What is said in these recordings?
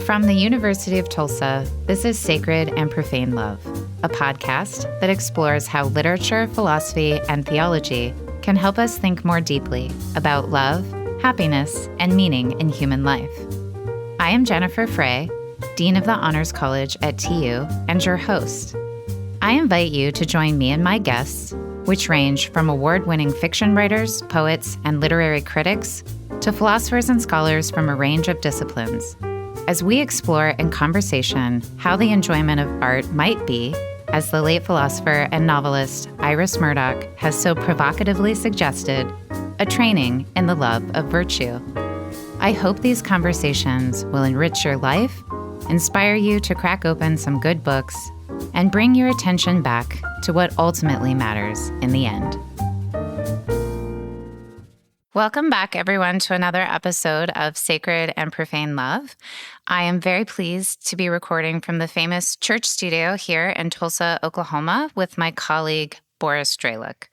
From the University of Tulsa, this is Sacred and Profane Love, a podcast that explores how literature, philosophy, and theology can help us think more deeply about love, happiness, and meaning in human life. I am Jennifer Frey, Dean of the Honors College at TU, and your host. I invite you to join me and my guests, which range from award-winning fiction writers, poets, and literary critics, to philosophers and scholars from a range of disciplines, as we explore in conversation how the enjoyment of art might be, as the late philosopher and novelist Iris Murdoch has so provocatively suggested, a training in the love of virtue. I hope these conversations will enrich your life, inspire you to crack open some good books, and bring your attention back to what ultimately matters in the end. Welcome back, everyone, to another episode of Sacred and Profane Love. I am very pleased to be recording from the famous church studio here in Tulsa, Oklahoma, with my colleague, Boris Dralyuk.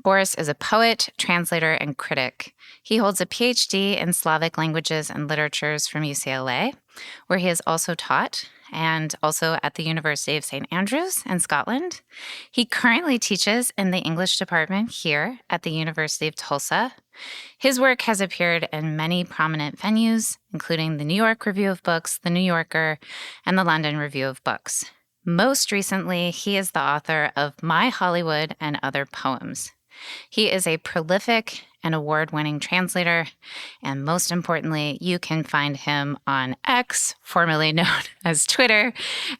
Boris is a poet, translator, and critic. He holds a PhD in Slavic Languages and Literatures from UCLA, where he has also taught, and also at the University of St. Andrews in Scotland. He currently teaches in the English department here at the University of Tulsa. His work has appeared in many prominent venues, including the New York Review of Books, the New Yorker, and the London Review of Books. Most recently, he is the author of My Hollywood and Other Poems. He is a prolific and award-winning translator, and most importantly, you can find him on X, formerly known as Twitter,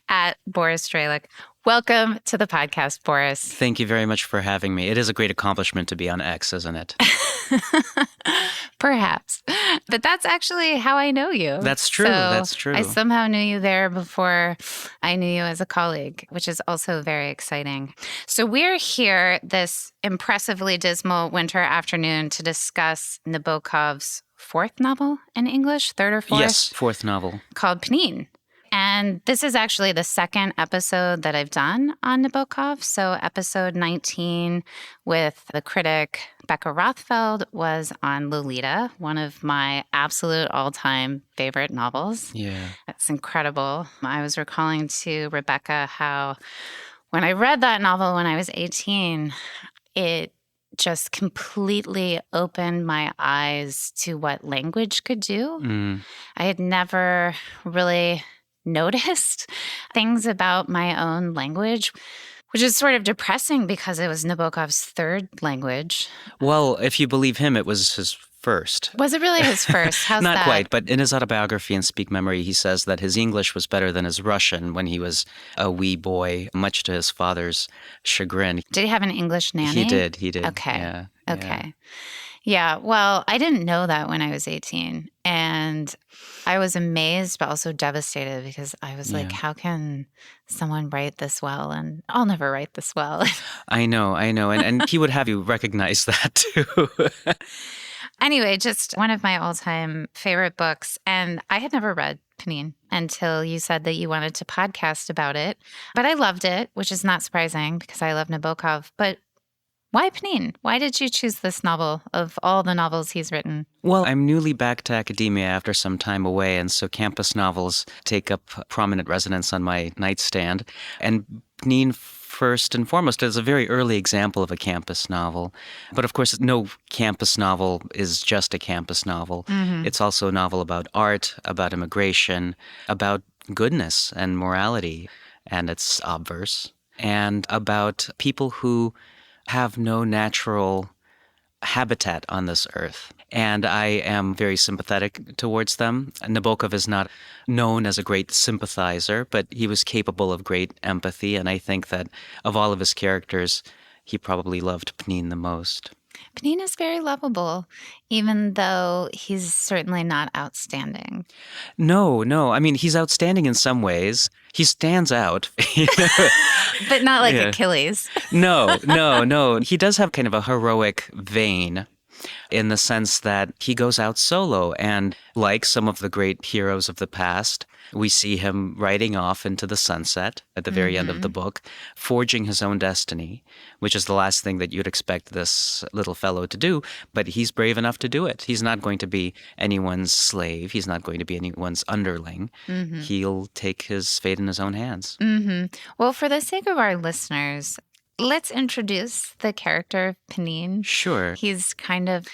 at Boris Dralyuk. Welcome to the podcast, Boris. Thank you very much for having me. It is a great accomplishment to be on X, isn't it? Perhaps. But that's actually how I know you. That's true. So that's true. I somehow knew you there before I knew you as a colleague, which is also very exciting. So we're here this impressively dismal winter afternoon to discuss Nabokov's fourth novel in English, third or fourth? Yes, fourth novel. Called Pnin. And this is actually the second episode that I've done on Nabokov. So episode 19 with the critic Becca Rothfeld was on Lolita, one of my absolute all-time favorite novels. Yeah. It's incredible. I was recalling to Rebecca how when I read that novel when I was 18, it just completely opened my eyes to what language could do. I had never really noticed things about my own language, which is sort of depressing because it was Nabokov's third language. Well, if you believe him, it was his first. Was it really his first? How's Not that? quite, but in his autobiography in Speak Memory, he says that his English was better than his Russian when he was a wee boy, much to his father's chagrin. Did he have an English nanny? He did. Okay. Yeah, okay. Yeah, well, I didn't know that when I was 18. And I was amazed, but also devastated because I was like, how can someone write this well? And I'll never write this well. I know. And he would have you recognize that too. Anyway, just one of my all-time favorite books. And I had never read Pnin until you said that you wanted to podcast about it. But I loved it, which is not surprising because I love Nabokov. But why Pnin? Why did you choose this novel of all the novels he's written? Well, I'm newly back to academia after some time away, and so campus novels take up prominent residence on my nightstand. And Pnin, first and foremost, is a very early example of a campus novel. But of course, no campus novel is just a campus novel. Mm-hmm. It's also a novel about art, about immigration, about goodness and morality, and its obverse, and about people who have no natural habitat on this earth. And I am very sympathetic towards them. Nabokov is not known as a great sympathizer, but he was capable of great empathy. And I think that of all of his characters, he probably loved Pnin the most. Pnin is very lovable, even though he's certainly not outstanding. No. I mean, he's outstanding in some ways. He stands out. But not like Achilles. No. He does have kind of a heroic vein. in the sense that he goes out solo. And like some of the great heroes of the past, we see him riding off into the sunset at the very end of the book, forging his own destiny, which is the last thing that you'd expect this little fellow to do. But he's brave enough to do it. He's not going to be anyone's slave. He's not going to be anyone's underling. He'll take his fate in his own hands. Well, for the sake of our listeners, let's introduce the character of Pnin. Sure. He's kind of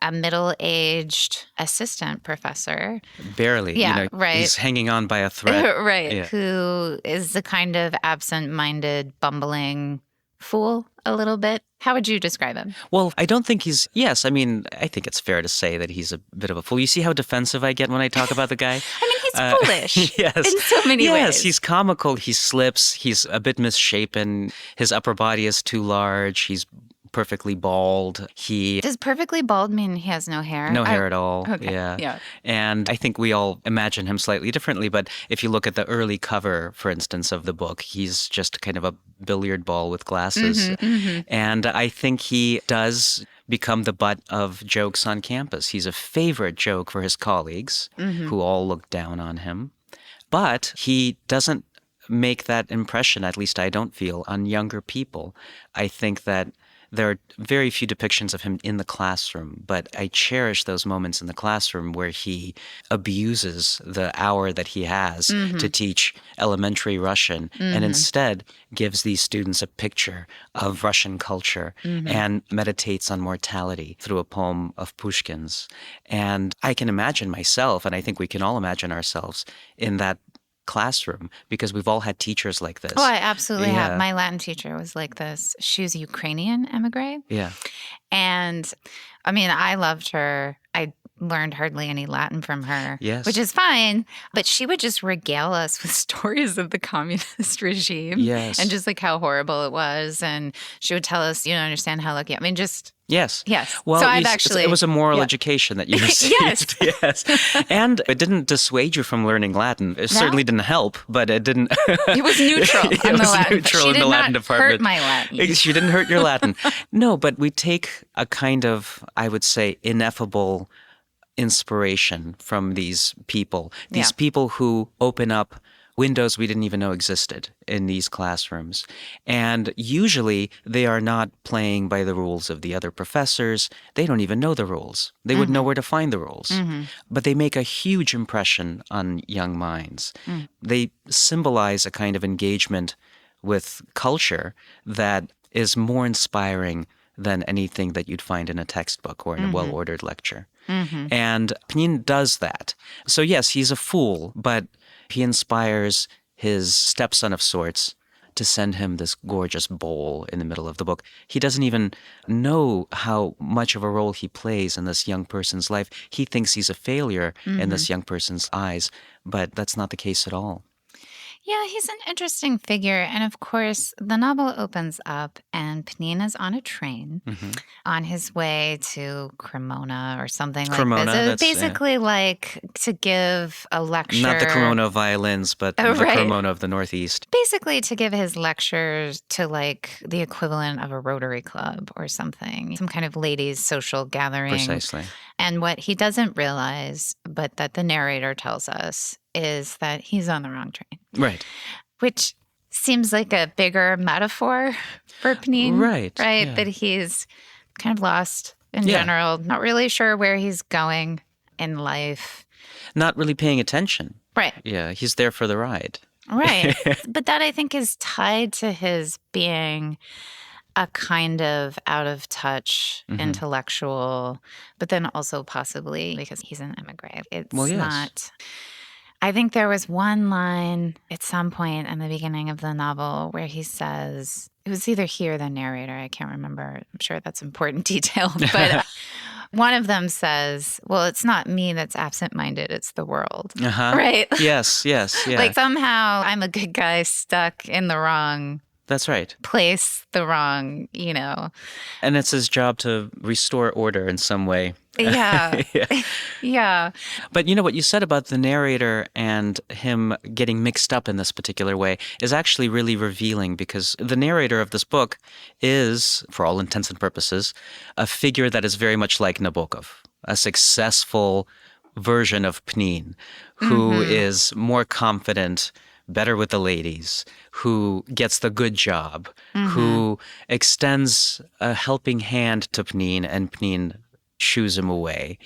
a middle-aged assistant professor. Barely. Yeah, right. He's hanging on by a thread. Right. Yeah. Who is the kind of absent-minded, bumbling fool a little bit. How would you describe him? Well, I don't think he's... Yes, I mean, I think it's fair to say that he's a bit of a fool. You see how defensive I get when I talk about the guy? I mean, he's foolish yes. in so many ways. Yes, he's comical. He slips. He's a bit misshapen. His upper body is too large. He's perfectly bald. Does perfectly bald mean he has no hair? No hair at all. Okay. Yeah. And I think we all imagine him slightly differently. But if you look at the early cover, for instance, of the book, he's just kind of a billiard ball with glasses. And I think he does become the butt of jokes on campus. He's a favorite joke for his colleagues who all look down on him. But he doesn't make that impression, at least I don't feel, on younger people. I think that there are very few depictions of him in the classroom, but I cherish those moments in the classroom where he abuses the hour that he has to teach elementary Russian and instead gives these students a picture of Russian culture and meditates on mortality through a poem of Pushkin's. And I can imagine myself, and I think we can all imagine ourselves in that classroom because we've all had teachers like this. Oh, I absolutely have. My Latin teacher was like this. She was a Ukrainian emigre. Yeah. And I mean, I loved her. I learned hardly any Latin from her, which is fine. But she would just regale us with stories of the communist regime and just like how horrible it was. And she would tell us, you don't understand how lucky. I mean, just... Yes. Well, so I've actually... it was a moral education that you received. Yes. And it didn't dissuade you from learning Latin. It certainly didn't help, but it didn't... It was neutral in the Latin. Neutral in the Latin department. Hurt my Latin. She didn't hurt your Latin. No, but we take a kind of, I would say, ineffable inspiration from these people. These people who open up windows we didn't even know existed in these classrooms. And usually they are not playing by the rules of the other professors. They don't even know the rules. They wouldn't know where to find the rules. But they make a huge impression on young minds. They symbolize a kind of engagement with culture that is more inspiring than anything that you'd find in a textbook or in a well-ordered lecture. And Pnin does that. So yes, he's a fool, but he inspires his stepson of sorts to send him this gorgeous bowl in the middle of the book. He doesn't even know how much of a role he plays in this young person's life. He thinks he's a failure in this young person's eyes, but that's not the case at all. Yeah, he's an interesting figure. And of course, the novel opens up and Pnin is on a train on his way to Cremona or something like this. It's basically like to give a lecture. Not the Cremona of violins, but the Cremona of the Northeast. Basically to give his lectures to like the equivalent of a Rotary Club or something, some kind of ladies' social gathering. Precisely. And what he doesn't realize, but that the narrator tells us, is that he's on the wrong train. Right. Which seems like a bigger metaphor for Pnin. Right. Yeah. That he's kind of lost in general, not really sure where he's going in life. Not really paying attention. Right. Yeah, he's there for the ride. Right. But that I think is tied to his being a kind of out of touch intellectual, but then also possibly because he's an emigre. It's not... I think there was one line at some point in the beginning of the novel where he says, it was either he or the narrator, I can't remember. I'm sure that's important detail, but one of them says, well, it's not me that's absent-minded, it's the world. Right? Yes, yeah. Like somehow I'm a good guy stuck in the wrong That's right. place the wrong, And it's his job to restore order in some way. Yeah. Yeah. Yeah. But what you said about the narrator and him getting mixed up in this particular way is actually really revealing, because the narrator of this book is, for all intents and purposes, a figure that is very much like Nabokov, a successful version of Pnin, who is more confident, better with the ladies, who gets the good job, who extends a helping hand to Pnin, and Pnin shoos him away,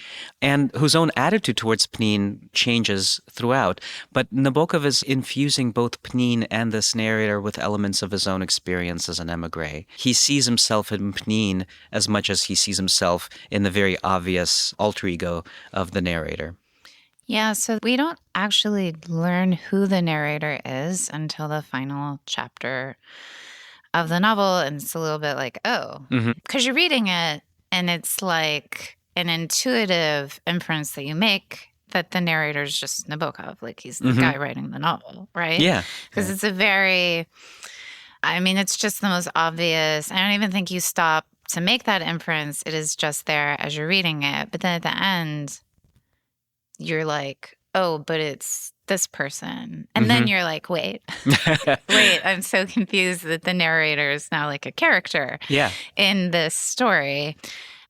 and whose own attitude towards Pnin changes throughout. But Nabokov is infusing both Pnin and this narrator with elements of his own experience as an émigré. He sees himself in Pnin as much as he sees himself in the very obvious alter ego of the narrator. Yeah, so we don't actually learn who the narrator is until the final chapter of the novel, and it's a little bit like, because you're reading it, and it's like an intuitive inference that you make that the narrator is just Nabokov, like he's the guy writing the novel, right? Yeah. Because it's it's just the most obvious. I don't even think you stop to make that inference. It is just there as you're reading it. But then at the end, you're like, oh, but it's this person. And then you're like, wait, I'm so confused that the narrator is now like a character in this story.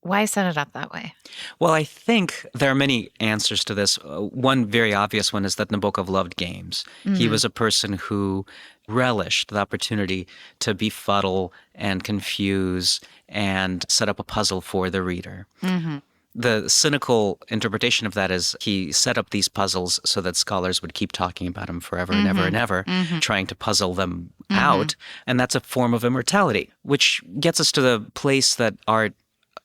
Why set it up that way? Well, I think there are many answers to this. One very obvious one is that Nabokov loved games. He was a person who relished the opportunity to befuddle and confuse and set up a puzzle for the reader. The cynical interpretation of that is he set up these puzzles so that scholars would keep talking about him forever and ever and ever, trying to puzzle them out. And that's a form of immortality, which gets us to the place that art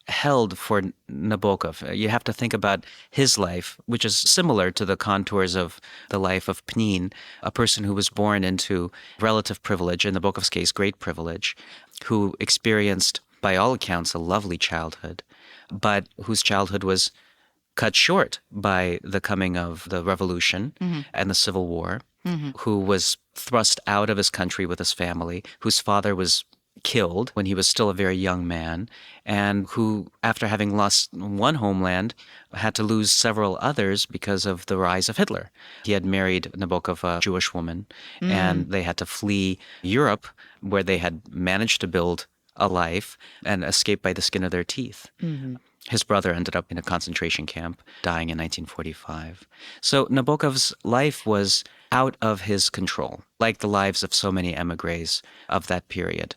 held for Nabokov. You have to think about his life, which is similar to the contours of the life of Pnin, a person who was born into relative privilege, in Nabokov's case, great privilege, who experienced, by all accounts, a lovely childhood, but whose childhood was cut short by the coming of the revolution and the Civil War, who was thrust out of his country with his family, whose father was killed when he was still a very young man, and who, after having lost one homeland, had to lose several others because of the rise of Hitler. He had married Nabokov, a Jewish woman, and they had to flee Europe, where they had managed to build a life and escape by the skin of their teeth. His brother ended up in a concentration camp, dying in 1945. So Nabokov's life was out of his control, like the lives of so many émigrés of that period.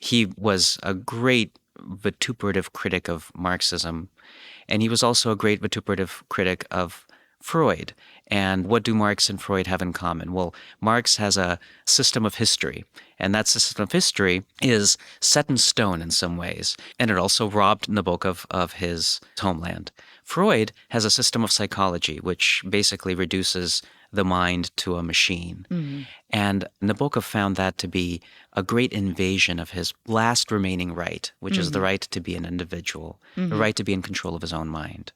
He was a great vituperative critic of Marxism, and he was also a great vituperative critic of Freud. And what do Marx and Freud have in common? Well, Marx has a system of history, and that system of history is set in stone in some ways, and it also robbed Nabokov of his homeland. Freud has a system of psychology, which basically reduces the mind to a machine. And Nabokov found that to be a great invasion of his last remaining right, which is the right to be an individual, the right to be in control of his own mind.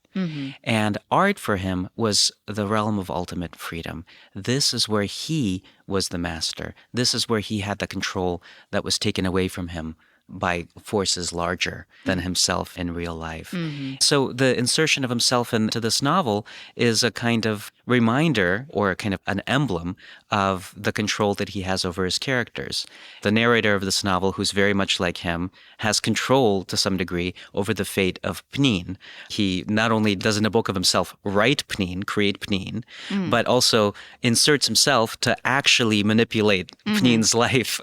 And art for him was the realm of ultimate freedom. This is where he was the master. This is where he had the control that was taken away from him by forces larger than himself in real life. So the insertion of himself into this novel is a kind of reminder, or a kind of an emblem of the control that he has over his characters. The narrator of this novel, who's very much like him, has control to some degree over the fate of Pnin. He not only does Nabokov himself write Pnin, create Pnin, but also inserts himself to actually manipulate Pnin's life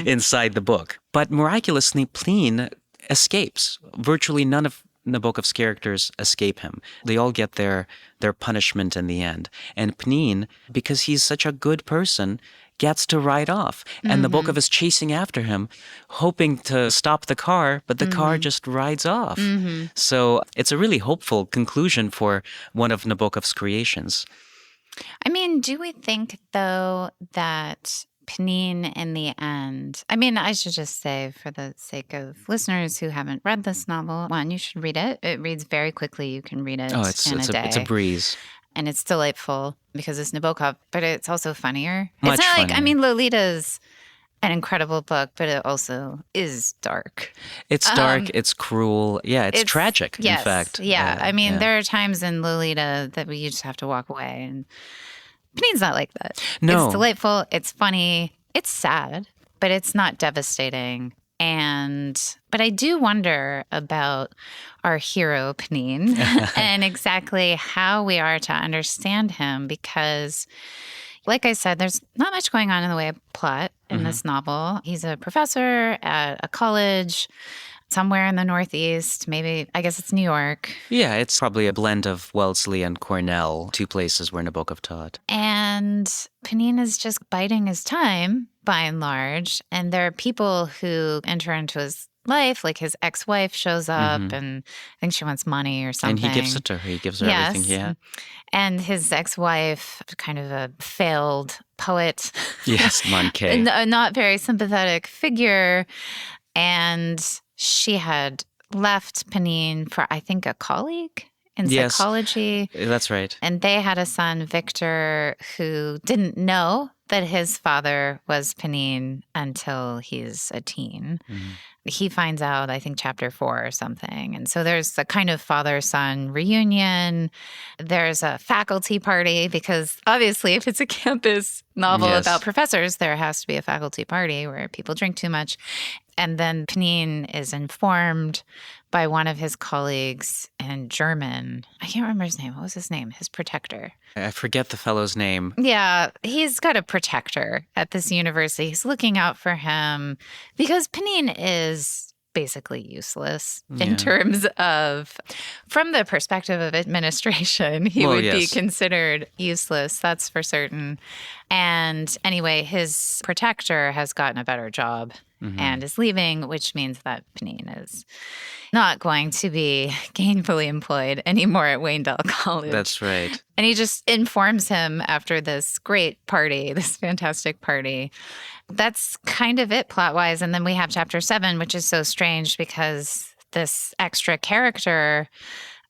inside the book. But miraculously, Pnin escapes. Virtually none of Nabokov's characters escape him. They all get their punishment in the end. And Pnin, because he's such a good person, gets to ride off. And Nabokov is chasing after him, hoping to stop the car, but the car just rides off. So it's a really hopeful conclusion for one of Nabokov's creations. I mean, do we think, though, that Pnin in the end, I should just say, for the sake of listeners who haven't read this novel, one, you should read it. It reads very quickly. You can read it in a day. It's a breeze. And it's delightful because it's Nabokov, but it's also funnier. Much it's not funnier. like, Lolita's, an incredible book, but it also is dark. It's dark, it's cruel. Yeah, it's tragic, yes, in fact. Yeah. I mean, there are times in Lolita that you just have to walk away. And Pnin's not like that. No. It's delightful. It's funny. It's sad, but it's not devastating. But I do wonder about our hero, Pnin, and exactly how we are to understand him because, like I said, there's not much going on in the way of plot in this novel. He's a professor at a college somewhere in the Northeast, maybe, I guess it's New York. Yeah, it's probably a blend of Wellesley and Cornell, two places where Nabokov taught. And Pnin is just biding his time, by and large. And there are people who enter into his life, like his ex-wife shows up and I think she wants money or something. And he gives it to her. He gives her everything he had. And his ex-wife, kind of a failed poet. Yes, Monkey. A not very sympathetic figure. And she had left Pnin for, I think, a colleague in psychology. That's right. And they had a son, Victor, who didn't know that his father was Pnin until he's a teen. He finds out, I think, chapter 4 or something. And so there's a kind of father-son reunion. There's a faculty party because obviously if it's a campus novel about professors, there has to be a faculty party where people drink too much. And then Pnin is informed by one of his colleagues in German. I can't remember his name. What was his name? His protector. I forget the fellow's name. Yeah, he's got a protector at this university. He's looking out for him because Pnin is basically useless in terms of, from the perspective of administration, he would be considered useless. That's for certain. And anyway, his protector has gotten a better job and is leaving, which means that Pnin is not going to be gainfully employed anymore at Wayndell College. That's right. And he just informs him after this great party, this fantastic party. That's kind of it plot-wise. And then we have chapter 7, which is so strange because this extra character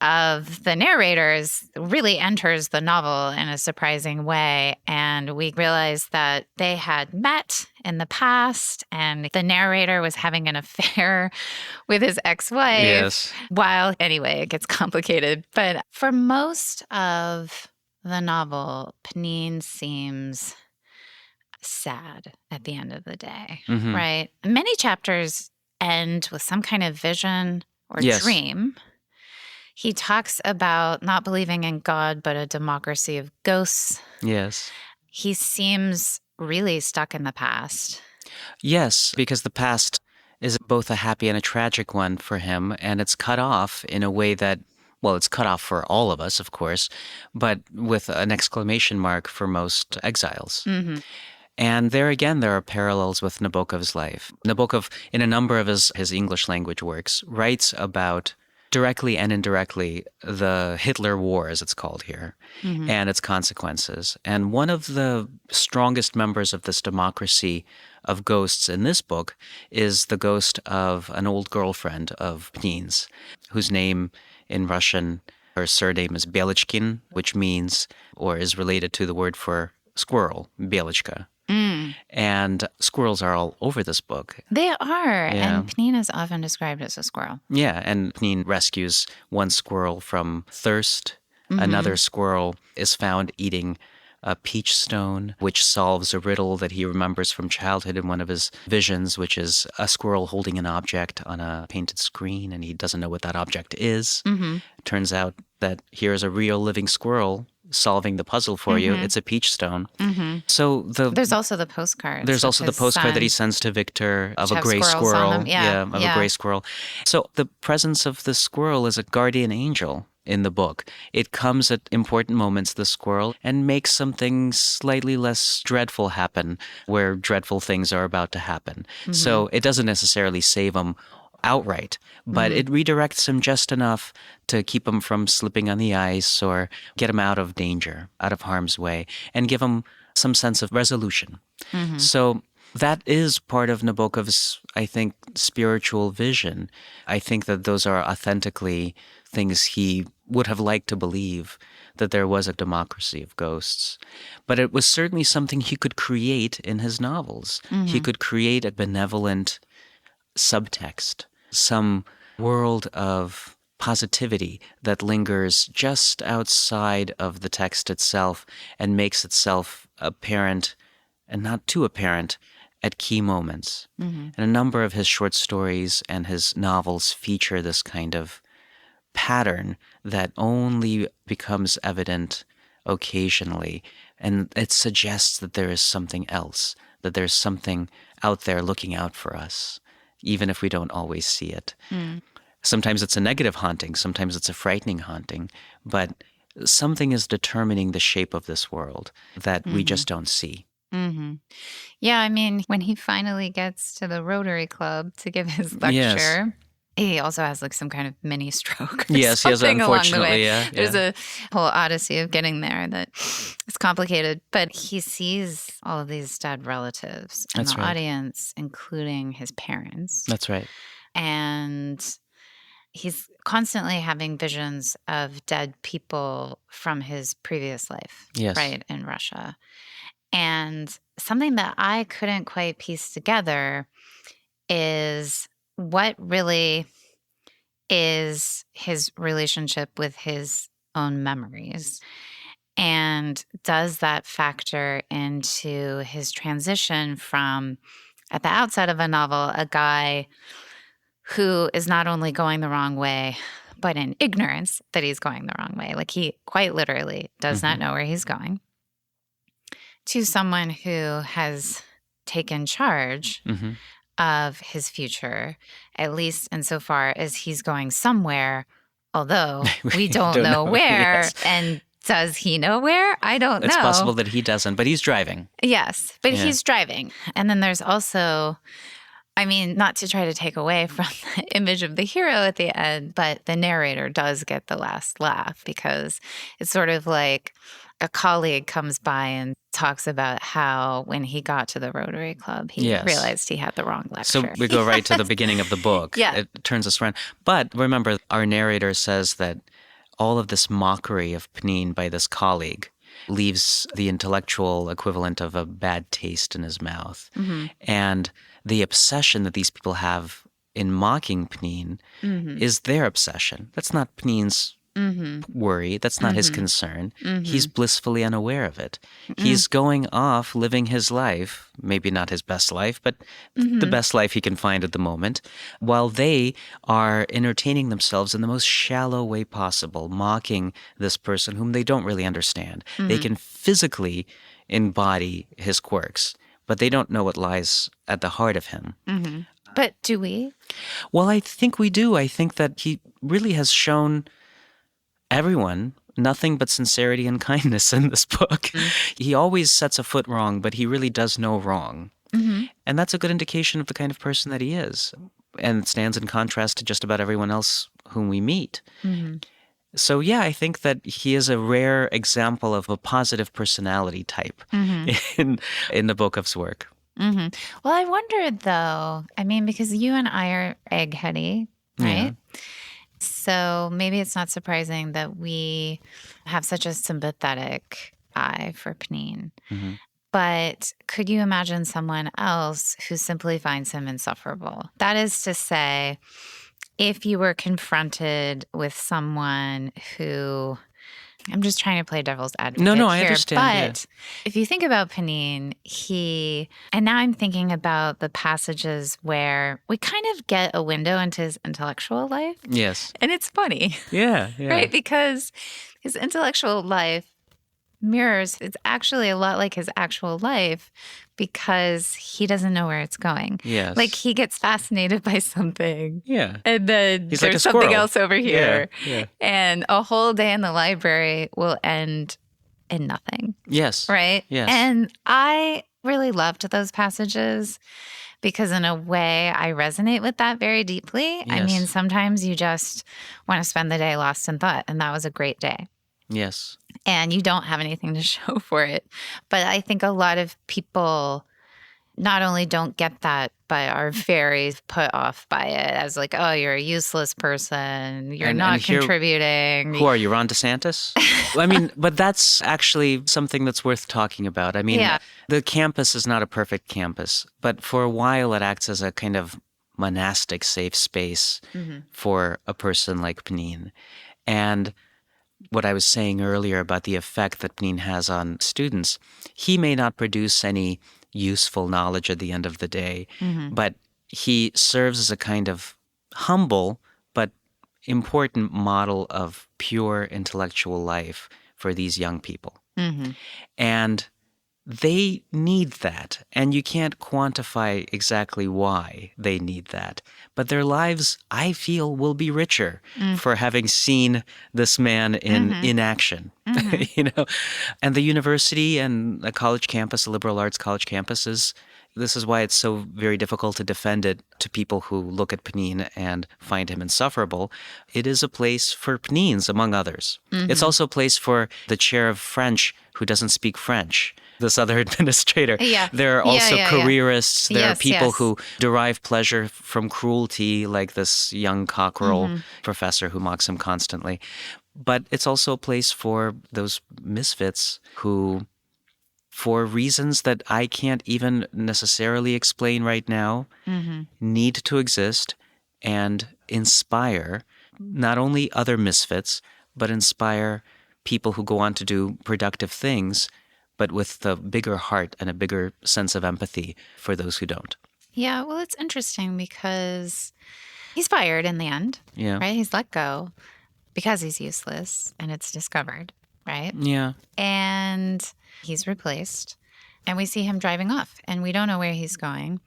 of the narrators really enters the novel in a surprising way. And we realize that they had met in the past and the narrator was having an affair with his ex-wife. Yes. While, anyway, it gets complicated. But for most of the novel, Pnin seems sad at the end of the day, right? Many chapters end with some kind of vision or dream. He talks about not believing in God, but a democracy of ghosts. Yes. He seems really stuck in the past. Yes, because the past is both a happy and a tragic one for him, and it's cut off in a way that, well, it's cut off for all of us, of course, but with an exclamation mark for most exiles. And there again, there are parallels with Nabokov's life. Nabokov, in a number of his English language works, writes about directly and indirectly the Hitler War, as it's called here, and its consequences. And one of the strongest members of this democracy of ghosts in this book is the ghost of an old girlfriend of Pnin's, whose name in Russian, her surname is Belichkin, which means, or is related to the word for squirrel, Belichka. And squirrels are all over this book. They are. Yeah. And Pnin is often described as a squirrel. Yeah. And Pnin rescues one squirrel from thirst. Another squirrel is found eating a peach stone, which solves a riddle that he remembers from childhood in one of his visions, which is a squirrel holding an object on a painted screen, and he doesn't know what that object is. It turns out that here's a real living squirrel solving the puzzle for you. It's a peach stone. So there's also the postcard. There's also the postcard that he sends to Victor of a gray squirrel. Of a gray squirrel. So the presence of the squirrel is a guardian angel in the book. It comes at important moments, the squirrel, and makes something slightly less dreadful happen where dreadful things are about to happen. So it doesn't necessarily save him outright, but it redirects him just enough to keep him from slipping on the ice or get him out of danger, out of harm's way, and give him some sense of resolution. So That is part of Nabokov's, I think, spiritual vision. I think that those are authentically things he would have liked to believe, that there was a democracy of ghosts. But it was certainly something he could create in his novels. He could create a benevolent subtext, some world of positivity that lingers just outside of the text itself and makes itself apparent and not too apparent at key moments. And a number of his short stories and his novels feature this kind of pattern that only becomes evident occasionally. And it suggests that there is something else, that there's something out there looking out for us, even if we don't always see it. Sometimes it's a negative haunting, sometimes it's a frightening haunting, but something is determining the shape of this world that we just don't see. Yeah, I mean, when he finally gets to the Rotary Club to give his lecture, Yes. he also has like some kind of mini stroke. Yes, he has, something along the unfortunately, way. yeah. There's a whole odyssey of getting there that is complicated, but he sees all of these dead relatives in That's the right. audience, including his parents. That's right. And he's constantly having visions of dead people from his previous life, Yes. right, in Russia. And something that I couldn't quite piece together is what really is his relationship with his own memories. And does that factor into his transition from, at the outset of a novel, a guy who is not only going the wrong way, but in ignorance that he's going the wrong way. Like he quite literally does not know where he's going, to someone who has taken charge of his future, at least insofar as he's going somewhere, although we don't know where. Yes. And does he know where? I don't know. It's possible that he doesn't, but he's driving. Yes, but he's driving. And then there's also, I mean, not to try to take away from the image of the hero at the end, but the narrator does get the last laugh because it's sort of like a colleague comes by and talks about how when he got to the Rotary Club, he realized he had the wrong lecture. So we go right to the beginning of the book. Yeah. It turns us around. But remember, our narrator says that all of this mockery of Pnin by this colleague leaves the intellectual equivalent of a bad taste in his mouth. And the obsession that these people have in mocking Pnin is their obsession. That's not Pnin's worry. That's not his concern. He's blissfully unaware of it. He's going off living his life, maybe not his best life, but the best life he can find at the moment, while they are entertaining themselves in the most shallow way possible, mocking this person whom they don't really understand. They can physically embody his quirks, but they don't know what lies at the heart of him. But do we? Well, I think we do. I think that he really has shown everyone nothing but sincerity and kindness in this book. He always sets a foot wrong, but he really does no wrong. And that's a good indication of the kind of person that he is, and it stands in contrast to just about everyone else whom we meet. So yeah, I think that he is a rare example of a positive personality type in Nabokov's work. Well, I wondered though, I mean, because you and I are eggheady, right? So maybe it's not surprising that we have such a sympathetic eye for Pnin. But could you imagine someone else who simply finds him insufferable? That is to say, if you were confronted with someone who, I'm just trying to play devil's advocate No, I here, understand. but if you think about Pnin, and now I'm thinking about the passages where we kind of get a window into his intellectual life. Yes. And it's funny, Yeah. right? Because his intellectual life mirrors, it's actually a lot like his actual life because he doesn't know where it's going. Yes. Like he gets fascinated by something. Yeah. And then He's like there's a something squirrel. else over here. Yeah. And a whole day in the library will end in nothing. Yes. Right? Yes. And I really loved those passages because in a way I resonate with that very deeply. I Yes. mean, sometimes you just want to spend the day lost in thought, and that was a great day. Yes. And you don't have anything to show for it. But I think a lot of people not only don't get that, but are very put off by it as like, oh, you're a useless person. You're not contributing. Who are you, Ron DeSantis? I mean, but that's actually something that's worth talking about. I mean, the campus is not a perfect campus, but for a while it acts as a kind of monastic safe space for a person like Pnin. And what I was saying earlier about the effect that Pnin has on students, he may not produce any useful knowledge at the end of the day, but he serves as a kind of humble but important model of pure intellectual life for these young people. And they need that, and you can't quantify exactly why they need that. But their lives, I feel, will be richer for having seen this man in action. And the university and a college campus, a liberal arts college campus, this is why it's so very difficult to defend it to people who look at Pnin and find him insufferable. It is a place for Pnins, among others. It's also a place for the chair of French who doesn't speak French, this other administrator. There are also careerists. There are people who derive pleasure from cruelty, like this young cockerel professor who mocks him constantly. But it's also a place for those misfits who, for reasons that I can't even necessarily explain right now, need to exist and inspire not only other misfits, but inspire people who go on to do productive things, but with a bigger heart and a bigger sense of empathy for those who don't. Yeah, well, it's interesting because he's fired in the end, right? He's let go because he's useless, and it's discovered, right? Yeah. And he's replaced, and we see him driving off, and we don't know where he's going.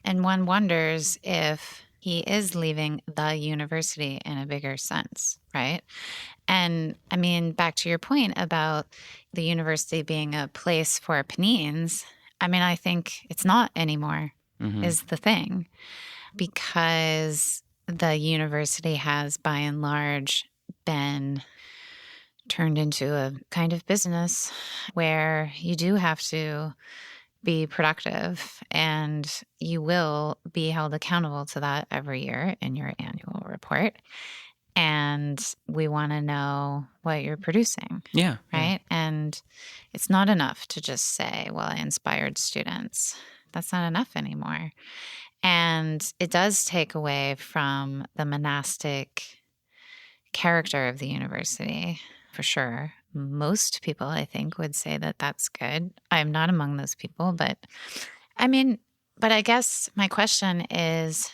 And one wonders if he is leaving the university in a bigger sense, right? And I mean, back to your point about the university being a place for Pnins, I mean, I think it's not anymore, is the thing, because the university has, by and large, been turned into a kind of business where you do have to be productive, and you will be held accountable to that every year in your annual report. And we want to know what you're producing. Right? Yeah. And it's not enough to just say, well, I inspired students. That's not enough anymore. And it does take away from the monastic character of the university, for sure. Most people, I think, would say that that's good. I'm not among those people, but I guess my question is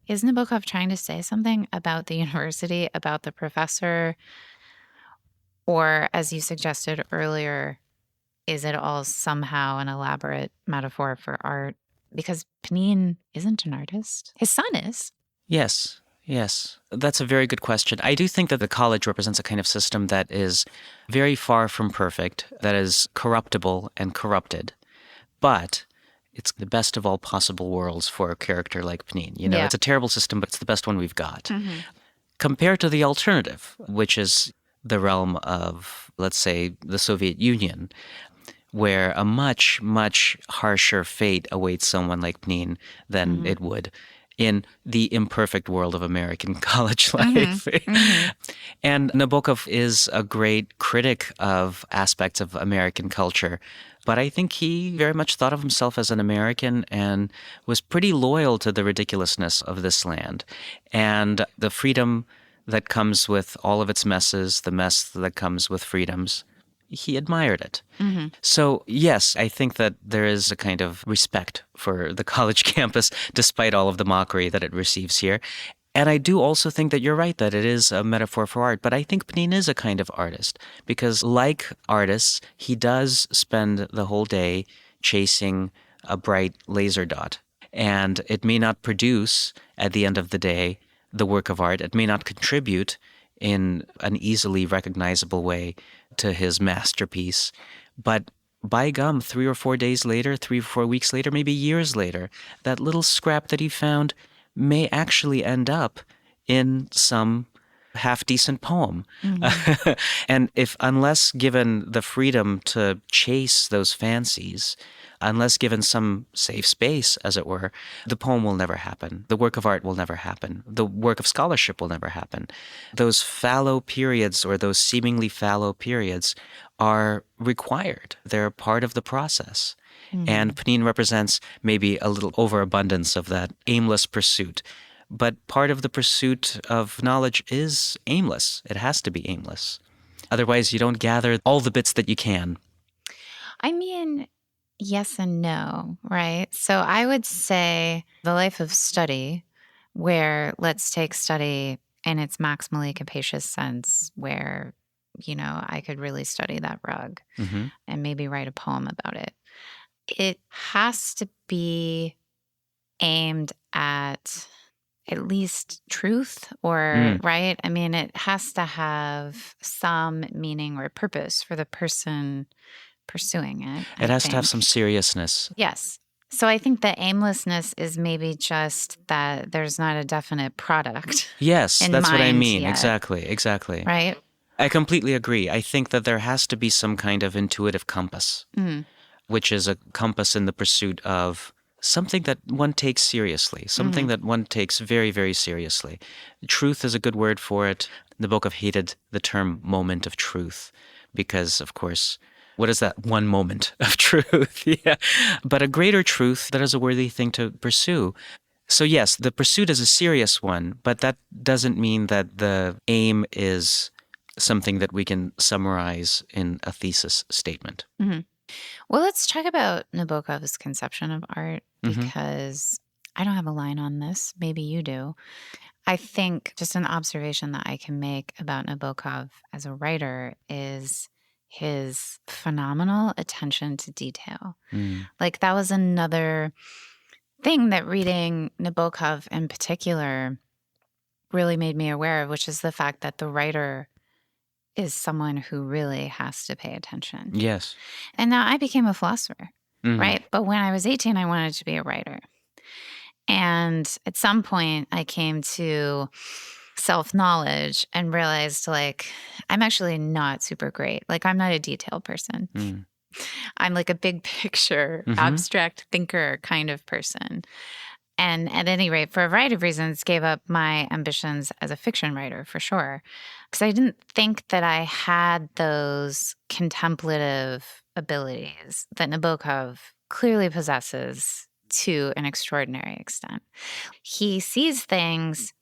Nabokov trying to say something about the university, about the professor? Or, as you suggested earlier, is it all somehow an elaborate metaphor for art? Because Pnin isn't an artist. His son is. Yes. That's a very good question. I do think that the college represents a kind of system that is very far from perfect, that is corruptible and corrupted. But it's the best of all possible worlds for a character like Pnin. It's a terrible system, but it's the best one we've got. Compared to the alternative, which is the realm of, let's say, the Soviet Union, where a much, much harsher fate awaits someone like Pnin than it would in the imperfect world of American college life. And Nabokov is a great critic of aspects of American culture, but I think he very much thought of himself as an American and was pretty loyal to the ridiculousness of this land and the freedom that comes with all of its messes, the mess that comes with freedoms. He admired it. So, yes, I think that there is a kind of respect for the college campus, despite all of the mockery that it receives here. And I do also think that you're right, that it is a metaphor for art. But I think Pnin is a kind of artist, because like artists, he does spend the whole day chasing a bright laser dot. And it may not produce, at the end of the day, the work of art. It may not contribute in an easily recognizable way to his masterpiece. But by gum, 3 or 4 days later, 3 or 4 weeks later, maybe years later, that little scrap that he found may actually end up in some half-decent poem. Mm-hmm. And unless given the freedom to chase those fancies, unless given some safe space, as it were, the poem will never happen. The work of art will never happen. The work of scholarship will never happen. Those fallow periods, or those seemingly fallow periods, are required. They're part of the process. Mm-hmm. And Pnin represents maybe a little overabundance of that aimless pursuit. But part of the pursuit of knowledge is aimless. It has to be aimless. Otherwise, you don't gather all the bits that you can. I mean, yes and no, right? So I would say the life of study, where let's take study in its maximally capacious sense, where, I could really study that rug and maybe write a poem about it. It has to be aimed at least truth, or right? I mean, it has to have some meaning or purpose for the person pursuing it. It has to have some seriousness. Yes. So I think the aimlessness is maybe just that there's not a definite product. Yes, that's what I mean. Yet. Exactly. Right? I completely agree. I think that there has to be some kind of intuitive compass, which is a compass in the pursuit of something that one takes seriously, something that one takes very, very seriously. Truth is a good word for it. Nabokov hated the term moment of truth because, of course, what is that one moment of truth? Yeah. But a greater truth that is a worthy thing to pursue. So yes, the pursuit is a serious one, but that doesn't mean that the aim is something that we can summarize in a thesis statement. Mm-hmm. Well, let's talk about Nabokov's conception of art, because I don't have a line on this. Maybe you do. I think just an observation that I can make about Nabokov as a writer is his phenomenal attention to detail. Like, that was another thing that reading Nabokov in particular really made me aware of, which is the fact that the writer is someone who really has to pay attention. Yes. And now I became a philosopher, right? But when I was 18, I wanted to be a writer. And at some point, I came to self-knowledge and realized, like, I'm actually not super great. Like, I'm not a detail person. I'm like a big picture, abstract thinker kind of person. And at any rate, for a variety of reasons, gave up my ambitions as a fiction writer, for sure. Because I didn't think that I had those contemplative abilities that Nabokov clearly possesses to an extraordinary extent. He sees things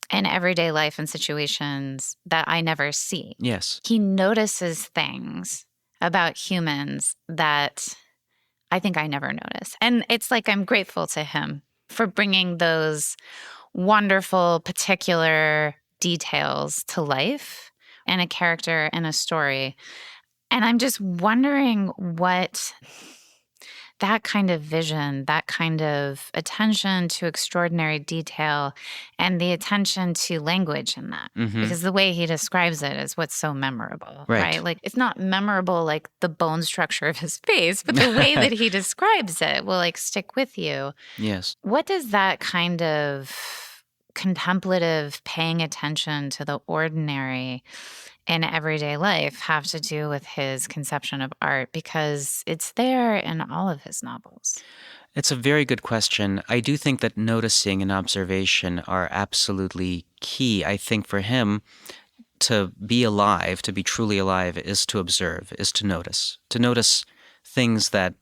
in everyday life and situations that I never see. Yes. He notices things about humans that I think I never notice. And it's like I'm grateful to him for bringing those wonderful, particular details to life in a character and a story. And I'm just wondering what that kind of vision, that kind of attention to extraordinary detail, and the attention to language in that. Because the way he describes it is what's so memorable, right? Like, it's not memorable like the bone structure of his face, but the way that he describes it will like stick with you. Yes. What does that kind of contemplative paying attention to the ordinary in everyday life have to do with his conception of art? Because it's there in all of his novels. It's a very good question. I do think that noticing and observation are absolutely key. I think for him, to be alive, to be truly alive, is to observe, is to notice things that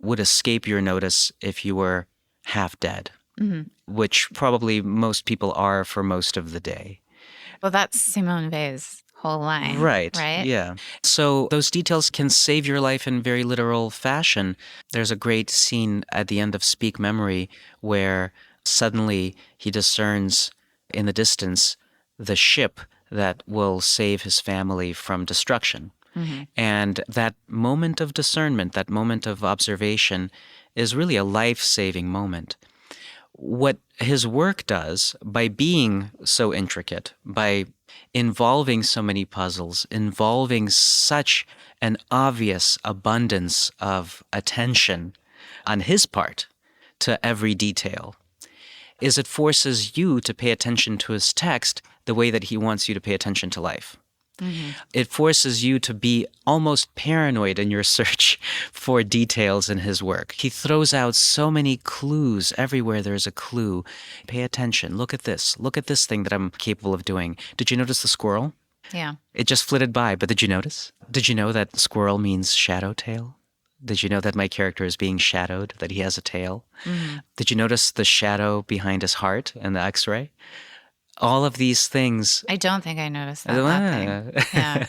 would escape your notice if you were half dead, which probably most people are for most of the day. Well, that's Simone Weil's whole line. Right. Yeah. So those details can save your life in very literal fashion. There's a great scene at the end of Speak Memory where suddenly he discerns in the distance the ship that will save his family from destruction. And that moment of discernment, that moment of observation is really a life-saving moment. What his work does, by being so intricate, by involving so many puzzles, involving such an obvious abundance of attention on his part to every detail, is it forces you to pay attention to his text the way that he wants you to pay attention to life. Mm-hmm. It forces you to be almost paranoid in your search for details in his work. He throws out so many clues. Everywhere there's a clue. Pay attention. Look at this. Look at this thing that I'm capable of doing. Did you notice the squirrel? Yeah. It just flitted by, but did you notice? Did you know that squirrel means shadow tail? Did you know that my character is being shadowed, that he has a tail? Mm-hmm. Did you notice the shadow behind his heart and the X-ray? All of these things. I don't think I noticed that thing. Yeah.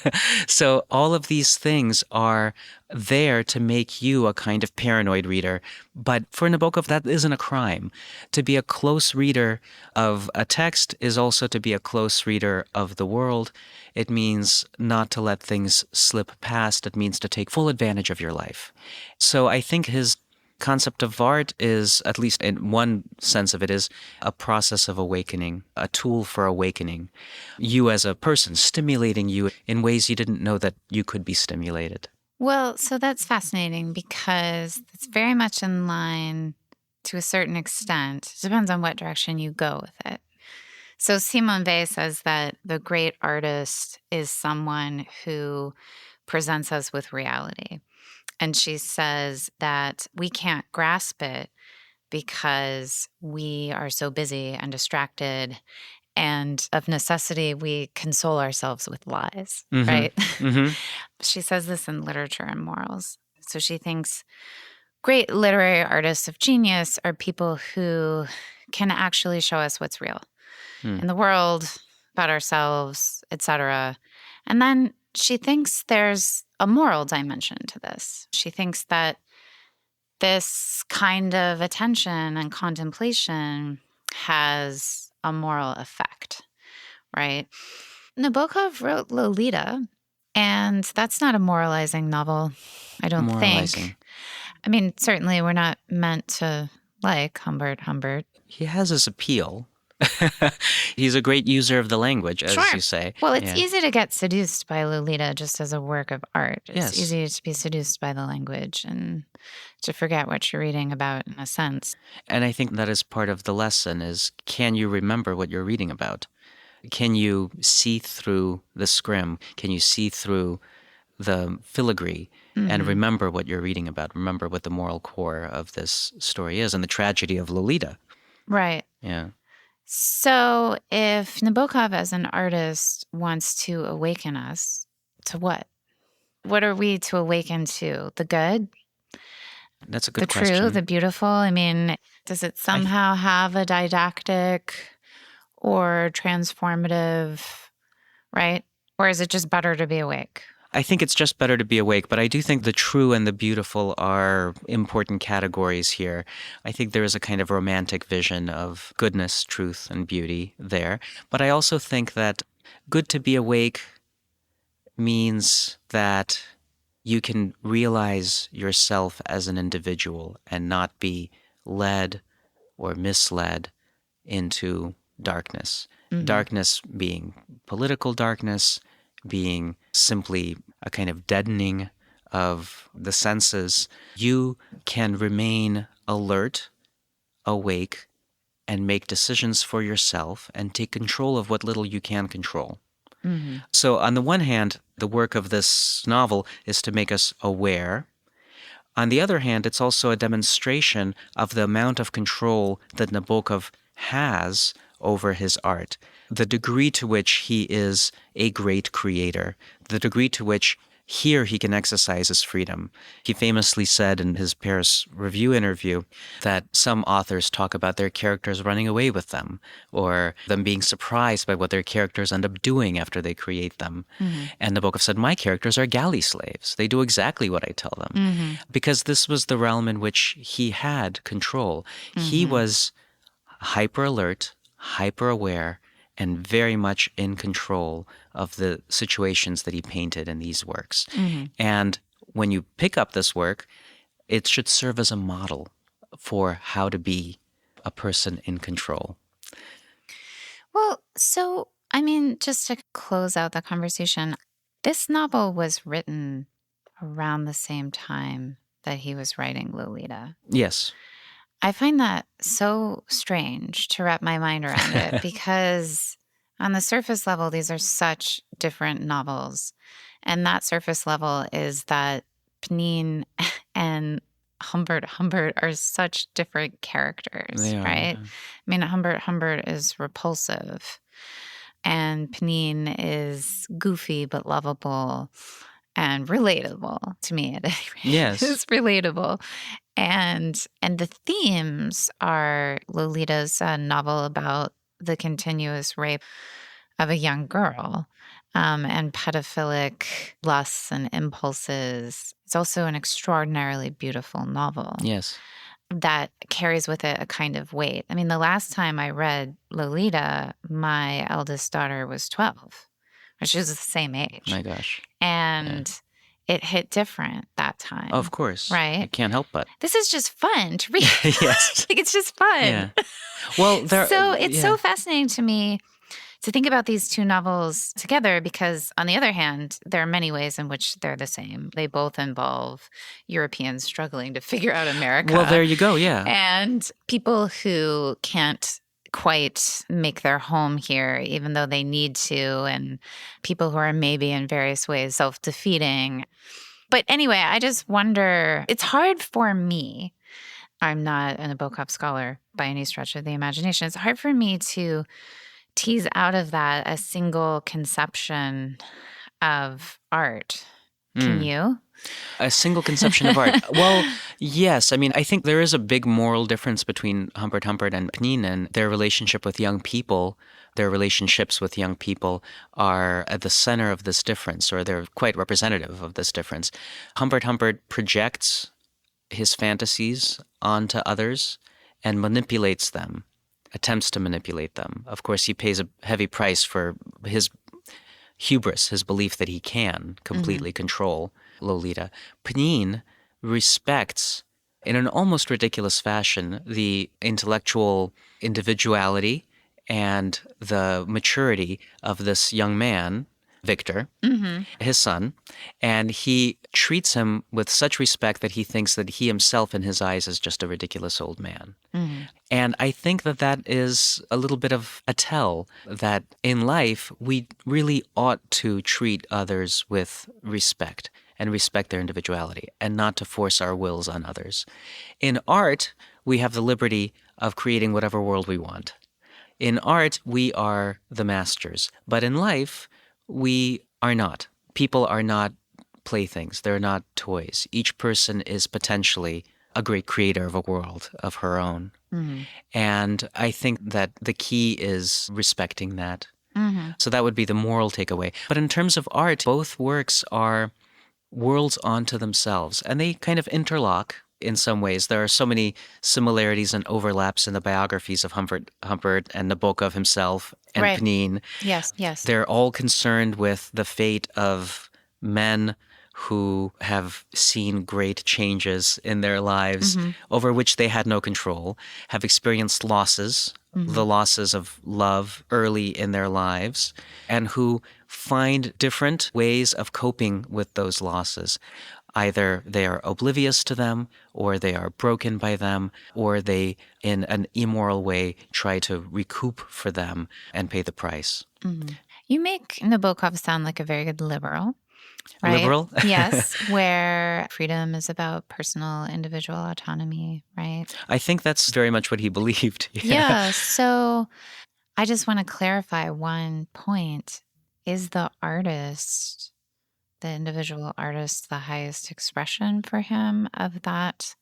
So all of these things are there to make you a kind of paranoid reader. But for Nabokov, that isn't a crime. To be a close reader of a text is also to be a close reader of the world. It means not to let things slip past. It means to take full advantage of your life. So I think his concept of art is, at least in one sense of it, is a process of awakening, a tool for awakening you as a person, stimulating you in ways you didn't know that you could be stimulated. Well, so that's fascinating because it's very much in line to a certain extent. It depends on what direction you go with it. So Simone Weil says that the great artist is someone who presents us with reality. And she says that we can't grasp it because we are so busy and distracted. And of necessity, we console ourselves with lies, Mm-hmm. right? Mm-hmm. She says this in Literature and Morals. So she thinks great literary artists of genius are people who can actually show us what's real in the world, about ourselves, etc. And then she thinks there's a moral dimension to this. She thinks that this kind of attention and contemplation has a moral effect, right? Nabokov wrote Lolita, and that's not a moralizing novel, I don't think. I mean, certainly we're not meant to like Humbert. He has his appeal. He's a great user of the language, as you say. Well, it's easy to get seduced by Lolita just as a work of art. It's easy to be seduced by the language and to forget what you're reading about, in a sense. And I think that is part of the lesson is, can you remember what you're reading about? Can you see through the scrim? Can you see through the filigree and remember what you're reading about? Remember what the moral core of this story is and the tragedy of Lolita. Right. Yeah. So if Nabokov as an artist wants to awaken us to what? What are we to awaken to? The good? That's a good question. The true, the beautiful? I mean, does it somehow have a didactic or transformative, right? Or is it just better to be awake? I think it's just better to be awake, but I do think the true and the beautiful are important categories here. I think there is a kind of romantic vision of goodness, truth, and beauty there. But I also think that good to be awake means that you can realize yourself as an individual and not be led or misled into darkness. Mm-hmm. Darkness being political darkness, being simply a kind of deadening of the senses. You can remain alert, awake, and make decisions for yourself and take control of what little you can control. Mm-hmm. So on the one hand, the work of this novel is to make us aware. On the other hand, it's also a demonstration of the amount of control that Nabokov has over his art, the degree to which he is a great creator, the degree to which here he can exercise his freedom. He famously said in his Paris Review interview that some authors talk about their characters running away with them or them being surprised by what their characters end up doing after they create them. Mm-hmm. And Nabokov said, my characters are galley slaves. They do exactly what I tell them. Mm-hmm. Because this was the realm in which he had control. Mm-hmm. He was hyper alert, hyper aware, and very much in control of the situations that he painted in these works. Mm-hmm. And when you pick up this work, it should serve as a model for how to be a person in control. Well, so, I mean, just to close out the conversation, this novel was written around the same time that he was writing Lolita. Yes. I find that so strange to wrap my mind around it because On the surface level, these are such different novels. And that surface level is that Pnin and Humbert are such different characters, They are, right? yeah. I mean, Humbert is repulsive, and Pnin is goofy but lovable and relatable to me at any rate. Yes. It's relatable. And the themes are Lolita's novel about the continuous rape of a young girl, and pedophilic lusts and impulses. It's also an extraordinarily beautiful novel. Yes. That carries with it a kind of weight. I mean, the last time I read Lolita, my eldest daughter was 12. She was the same age. My gosh. And it hit different that time. Of course. Right? I can't help but. This is just fun to read. Yes. Like, it's just fun. Yeah. Well, So it's so fascinating to me to think about these two novels together because, on the other hand, there are many ways in which they're the same. They both involve Europeans struggling to figure out America. Well, there you go, yeah. And people who can't quite make their home here, even though they need to, and people who are maybe in various ways self-defeating. But anyway, I just wonder, it's hard for me. I'm not a Nabokov scholar by any stretch of the imagination. It's hard for me to tease out of that a single conception of art. Can you? A single conception of art. Well, yes. I mean, I think there is a big moral difference between Humbert and Pnin, and their relationship with young people. Their relationships with young people are at the center of this difference, or they're quite representative of this difference. Humbert projects his fantasies onto others and manipulates them, attempts to manipulate them. Of course, he pays a heavy price for his hubris, his belief that he can completely control Lolita. Pnin respects, in an almost ridiculous fashion, the intellectual individuality and the maturity of this young man, Victor, his son, and he treats him with such respect that he thinks that he himself in his eyes is just a ridiculous old man. And I think that that is a little bit of a tell that in life we really ought to treat others with respect and respect their individuality and not to force our wills on others. In art, we have the liberty of creating whatever world we want. In art, we are the masters. But in life, we are not. People are not playthings. They're not toys. Each person is potentially a great creator of a world of her own. And I think that the key is respecting that. So that would be the moral takeaway. But in terms of art, both works are worlds unto themselves, and they kind of interlock in some ways. There are so many similarities and overlaps in the biographies of Humbert and Nabokov himself and Pnin. Yes. They're all concerned with the fate of men who have seen great changes in their lives over which they had no control, have experienced losses, the losses of love early in their lives, and who find different ways of coping with those losses. Either they are oblivious to them, or they are broken by them, or they, in an immoral way, try to recoup for them and pay the price. You make Nabokov sound like a very good liberal. Right? Liberal? Yes, where freedom is about personal individual autonomy, right? I think that's very much what he believed. Yeah, so I just want to clarify one point. Is the artist, the individual artist, the highest expression for him of that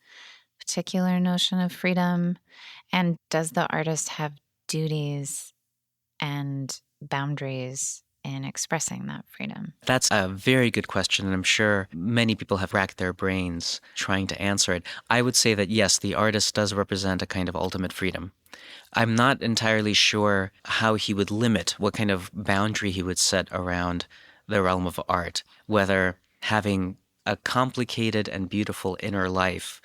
particular notion of freedom? And does the artist have duties and boundaries in expressing that freedom? That's a very good question, and I'm sure many people have racked their brains trying to answer it. I would say that yes, the artist does represent a kind of ultimate freedom. I'm not entirely sure how he would limit, what kind of boundary he would set around the realm of art, whether having a complicated and beautiful inner life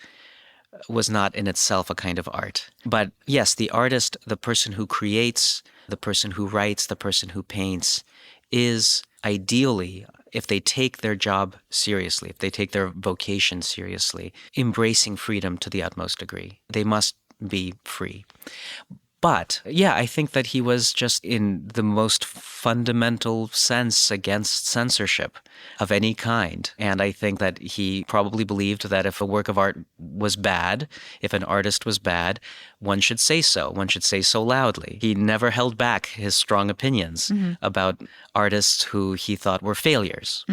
was not in itself a kind of art. But yes, the artist, the person who creates, the person who writes, the person who paints, is ideally, if they take their job seriously, if they take their vocation seriously, embracing freedom to the utmost degree. They must be free. But yeah, I think that he was just in the most fundamental sense against censorship of any kind. And I think that he probably believed that if a work of art was bad, if an artist was bad, one should say so. One should say so loudly. He never held back his strong opinions about artists who he thought were failures.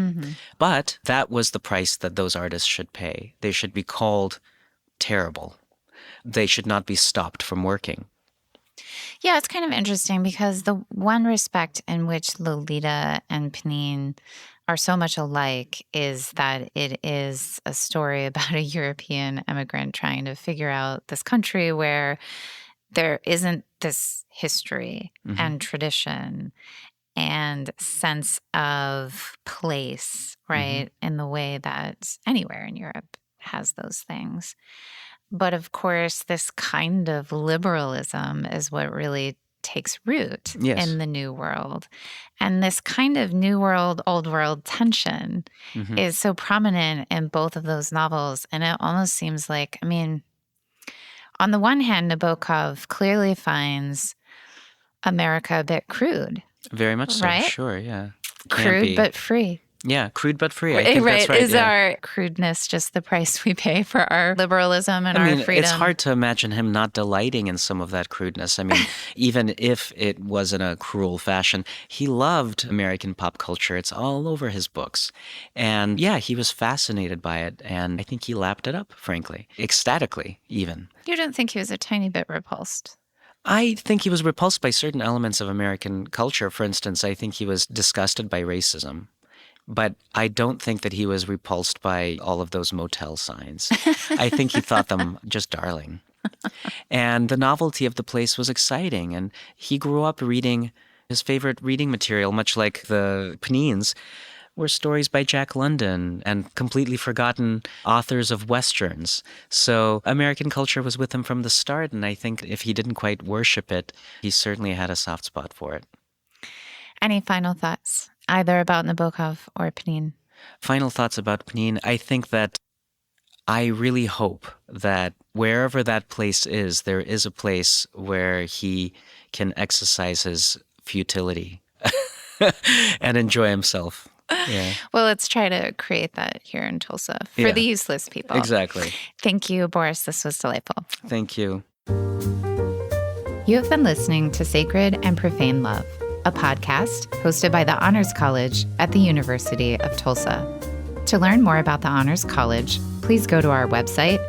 But that was the price that those artists should pay. They should be called terrible. They should not be stopped from working. Yeah, it's kind of interesting because the one respect in which Lolita and Pnin are so much alike is that it is a story about a European immigrant trying to figure out this country where there isn't this history and tradition and sense of place, right, in the way that anywhere in Europe has those things. But of course, this kind of liberalism is what really takes root in the New World. And this kind of New World, Old World tension is so prominent in both of those novels. And it almost seems like, I mean, on the one hand, Nabokov clearly finds America a bit crude. Very much so, right? Sure, yeah. Crude but free. Yeah, crude but free. I think that's right. Is our crudeness just the price we pay for our liberalism and our freedom? It's hard to imagine him not delighting in some of that crudeness. I mean, even if it was in a cruel fashion, he loved American pop culture. It's all over his books. And yeah, he was fascinated by it. And I think he lapped it up, frankly, ecstatically even. You don't think he was a tiny bit repulsed? I think he was repulsed by certain elements of American culture. For instance, I think he was disgusted by racism. But I don't think that he was repulsed by all of those motel signs. I think he thought them just darling. And the novelty of the place was exciting. And he grew up reading his favorite reading material, much like the Pnins, were stories by Jack London and completely forgotten authors of Westerns. So American culture was with him from the start. And I think if he didn't quite worship it, he certainly had a soft spot for it. Any final thoughts? Either about Nabokov or Pnin? Final thoughts about Pnin. I think that I really hope that wherever that place is, there is a place where he can exercise his futility and enjoy himself. Yeah. Well, let's try to create that here in Tulsa for the useless people. Exactly. Thank you, Boris. This was delightful. Thank you. You have been listening to Sacred and Profane Love, a podcast hosted by the Honors College at the University of Tulsa. To learn more about the Honors College, please go to our website,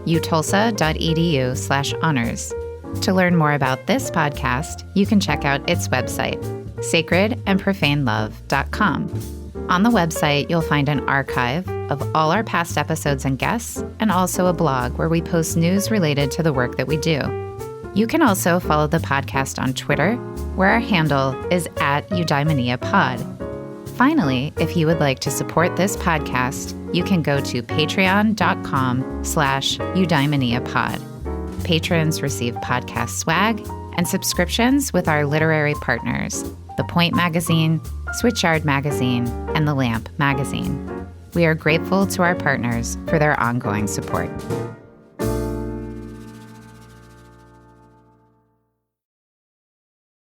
utulsa.edu/honors. To learn more about this podcast, you can check out its website, sacredandprofanelove.com. On the website, you'll find an archive of all our past episodes and guests, and also a blog where we post news related to the work that we do. You can also follow the podcast on Twitter, where our handle is @eudaimoniapod. Finally, if you would like to support this podcast, you can go to patreon.com/eudaimoniapod. Patrons receive podcast swag and subscriptions with our literary partners, The Point Magazine, Switchyard Magazine, and The Lamp Magazine. We are grateful to our partners for their ongoing support.